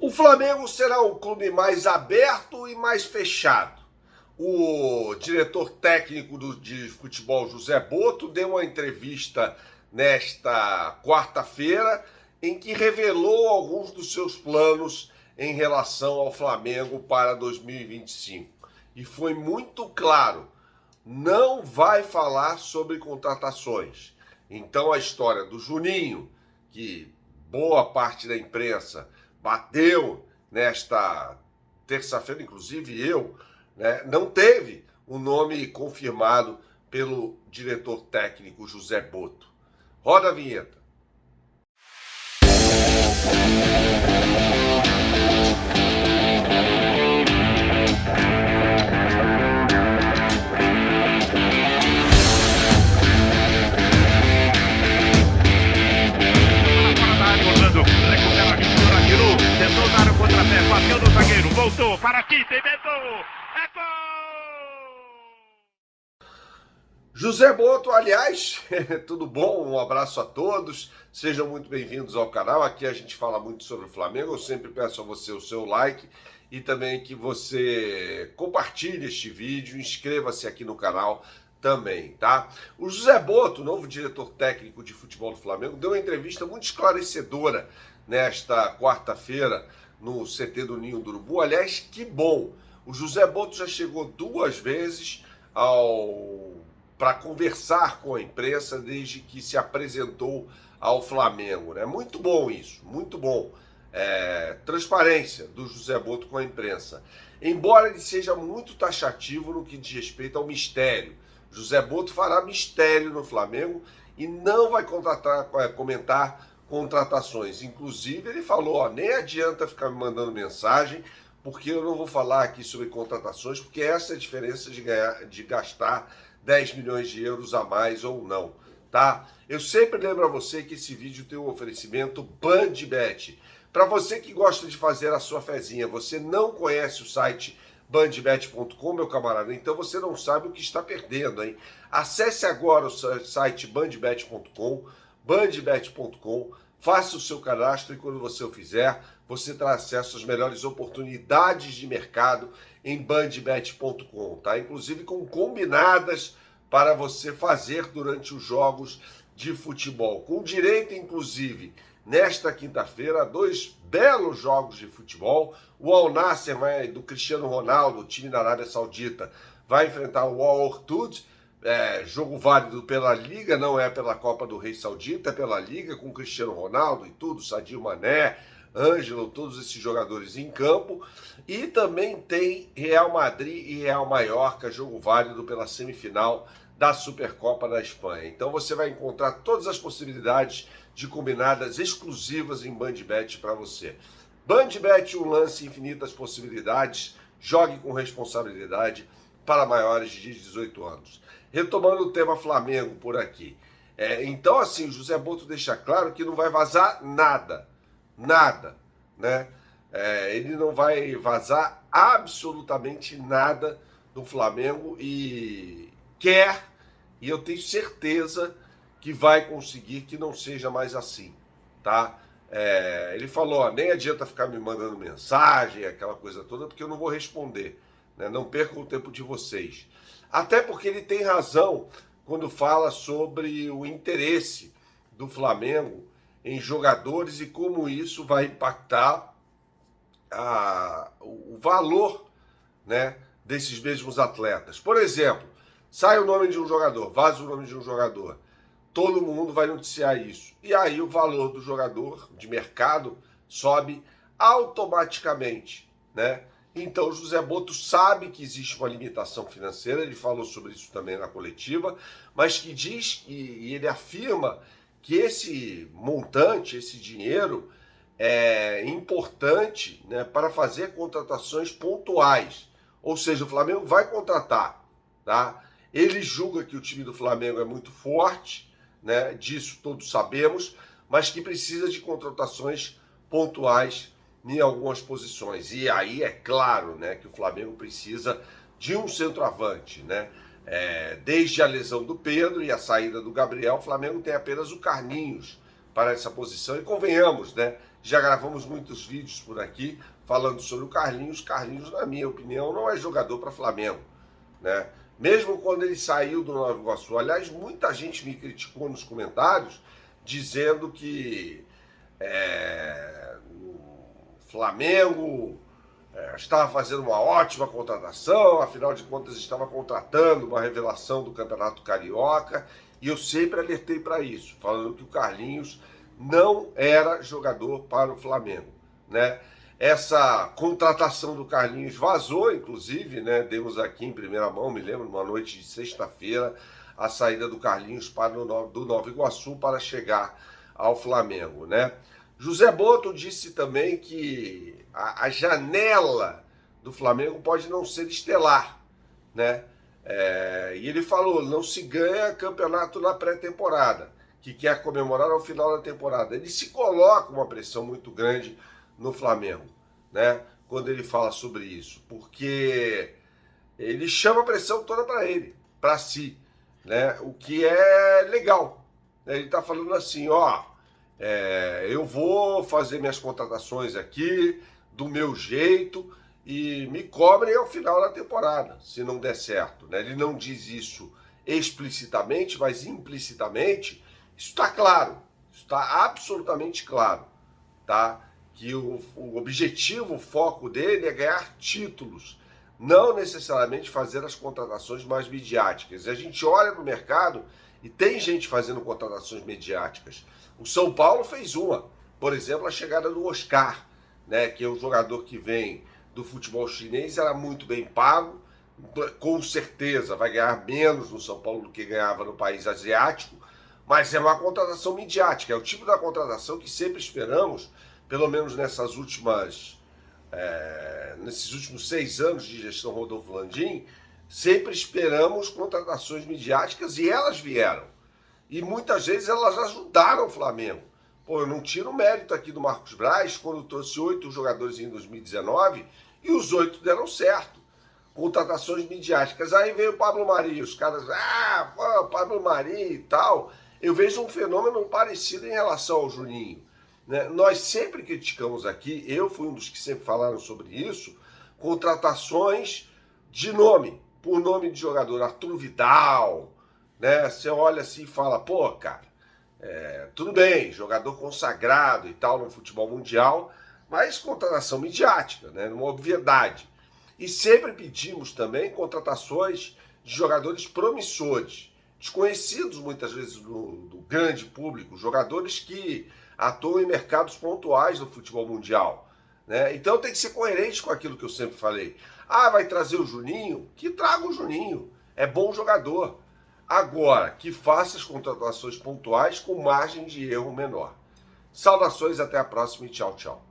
O Flamengo será um clube mais aberto e mais fechado. O diretor técnico de futebol, José Botto, deu uma entrevista nesta quarta-feira em que revelou alguns dos seus planos em relação ao Flamengo para 2025. E foi muito claro, não vai falar sobre contratações. Então a história do Juninho, que boa parte da imprensa bateu nesta terça-feira, inclusive eu, né, não teve o nome confirmado pelo diretor técnico José Botto. Roda a vinheta. Tentou dar o contrapé, bateu no zagueiro, voltou para aqui, tentou, é gol! José Botto, aliás, tudo bom? Um abraço a todos, sejam muito bem-vindos ao canal. Aqui a gente fala muito sobre o Flamengo. Eu sempre peço a você o seu like e também que você compartilhe este vídeo, inscreva-se aqui no canal também, tá? O José Botto, novo diretor técnico de futebol do Flamengo, deu uma entrevista muito esclarecedora nesta quarta-feira no CT do Ninho do Urubu. Aliás, que bom! O José Botto já chegou duas vezes para conversar com a imprensa desde que se apresentou ao Flamengo, né? Muito bom isso, muito bom. Transparência do José Botto com a imprensa. Embora ele seja muito taxativo no que diz respeito ao mistério. José Botto fará mistério no Flamengo e não vai comentar contratações. Inclusive, ele falou, nem adianta ficar me mandando mensagem, porque eu não vou falar aqui sobre contratações, porque essa é a diferença de gastar 10 milhões de euros a mais ou não, tá? Eu sempre lembro a você que esse vídeo tem um oferecimento BandBet. Para você que gosta de fazer a sua fezinha, você não conhece o site bandbet.com, meu camarada, então você não sabe o que está perdendo, hein? Acesse agora o site bandbet.com, faça o seu cadastro e quando você o fizer, você terá acesso às melhores oportunidades de mercado em bandbet.com, tá? Inclusive com combinadas para você fazer durante os jogos de futebol, com direito, inclusive, nesta quinta-feira, 2 belos jogos de futebol. O Al Nassr do Cristiano Ronaldo, o time da Arábia Saudita, vai enfrentar o Al Ortud, jogo válido pela Liga, não é pela Copa do Rei Saudita, é pela Liga, com Cristiano Ronaldo e tudo, Sadio Mané, Ângelo, todos esses jogadores em campo. E também tem Real Madrid e Real Mallorca, jogo válido pela semifinal da Supercopa da Espanha. Então você vai encontrar todas as possibilidades de combinadas exclusivas em BandBet para você. BandBet, um lance, infinitas possibilidades, jogue com responsabilidade para maiores de 18 anos. Retomando o tema Flamengo por aqui. Então, assim, o José Botto deixa claro que não vai vazar nada, né? Ele não vai vazar absolutamente nada do Flamengo e eu tenho certeza que vai conseguir que não seja mais assim, tá? Ele falou, nem adianta ficar me mandando mensagem, aquela coisa toda, porque eu não vou responder, né? Não percam o tempo de vocês. Até porque ele tem razão quando fala sobre o interesse do Flamengo em jogadores e como isso vai impactar o valor, né, desses mesmos atletas. Por exemplo, sai o nome de um jogador, vaza o nome de um jogador, todo mundo vai noticiar isso. E aí o valor do jogador de mercado sobe automaticamente, né? Então o José Botto sabe que existe uma limitação financeira, ele falou sobre isso também na coletiva, mas que diz, e ele afirma que esse montante, esse dinheiro é importante, né, para fazer contratações pontuais. Ou seja, o Flamengo vai contratar, tá? Ele julga que o time do Flamengo é muito forte, né? Disso todos sabemos, mas que precisa de contratações pontuais em algumas posições. E aí é claro, né, que o Flamengo precisa de um centroavante, né? Desde a lesão do Pedro e a saída do Gabriel, o Flamengo tem apenas o Carlinhos para essa posição. E convenhamos, né? já gravamos muitos vídeos por aqui falando sobre o Carlinhos. Carlinhos, na minha opinião, não é jogador para Flamengo, né? Mesmo quando ele saiu do Nova Iguaçu. Aliás, muita gente me criticou nos comentários, dizendo que o Flamengo estava fazendo uma ótima contratação, afinal de contas estava contratando uma revelação do Campeonato Carioca, e eu sempre alertei para isso, falando que o Carlinhos não era jogador para o Flamengo, né? Essa contratação do Carlinhos vazou, inclusive, né? Demos aqui em primeira mão, me lembro, numa noite de sexta-feira, a saída do Carlinhos do Nova Iguaçu para chegar ao Flamengo, né? José Boto disse também que a janela do Flamengo pode não ser estelar, né? E ele falou, não se ganha campeonato na pré-temporada, que quer comemorar ao final da temporada. Ele se coloca uma pressão muito grande no Flamengo, né? Quando ele fala sobre isso, porque ele chama a pressão toda para ele, para si, né? O que é legal. Ele está falando assim, ó, eu vou fazer minhas contratações aqui do meu jeito e me cobrem ao final da temporada, se não der certo, né? Ele não diz isso explicitamente, mas implicitamente isso está claro, isso está absolutamente claro, tá? Que o objetivo, o foco dele é ganhar títulos, não necessariamente fazer as contratações mais midiáticas. A gente olha no mercado e tem gente fazendo contratações midiáticas. O São Paulo fez uma, por exemplo, a chegada do Oscar, né, que é um jogador que vem do futebol chinês, era muito bem pago, com certeza vai ganhar menos no São Paulo do que ganhava no país asiático, mas é uma contratação midiática, é o tipo da contratação que sempre esperamos, pelo menos nesses últimos 6 anos de gestão Rodolfo Landim, sempre esperamos contratações midiáticas e elas vieram. E muitas vezes elas ajudaram o Flamengo. Pô, eu não tiro o mérito aqui do Marcos Braz, quando trouxe 8 jogadores em 2019 e os 8 deram certo. Contratações midiáticas. Aí veio o Pablo Mari, os caras, Pablo Mari e tal. Eu vejo um fenômeno parecido em relação ao Juninho, né? Nós sempre criticamos aqui, eu fui um dos que sempre falaram sobre isso, contratações de nome, por nome de jogador. Arthur Vidal, né? Você olha assim e fala, pô, cara, tudo bem, jogador consagrado e tal no futebol mundial, mas contratação midiática, né? Uma obviedade. E sempre pedimos também contratações de jogadores promissores, desconhecidos muitas vezes do grande público, jogadores que atuam em mercados pontuais do futebol mundial, né? Então tem que ser coerente com aquilo que eu sempre falei. Vai trazer o Juninho? Que traga o Juninho, é bom jogador. Agora, que faça as contratações pontuais com margem de erro menor. Saudações, até a próxima e tchau, tchau.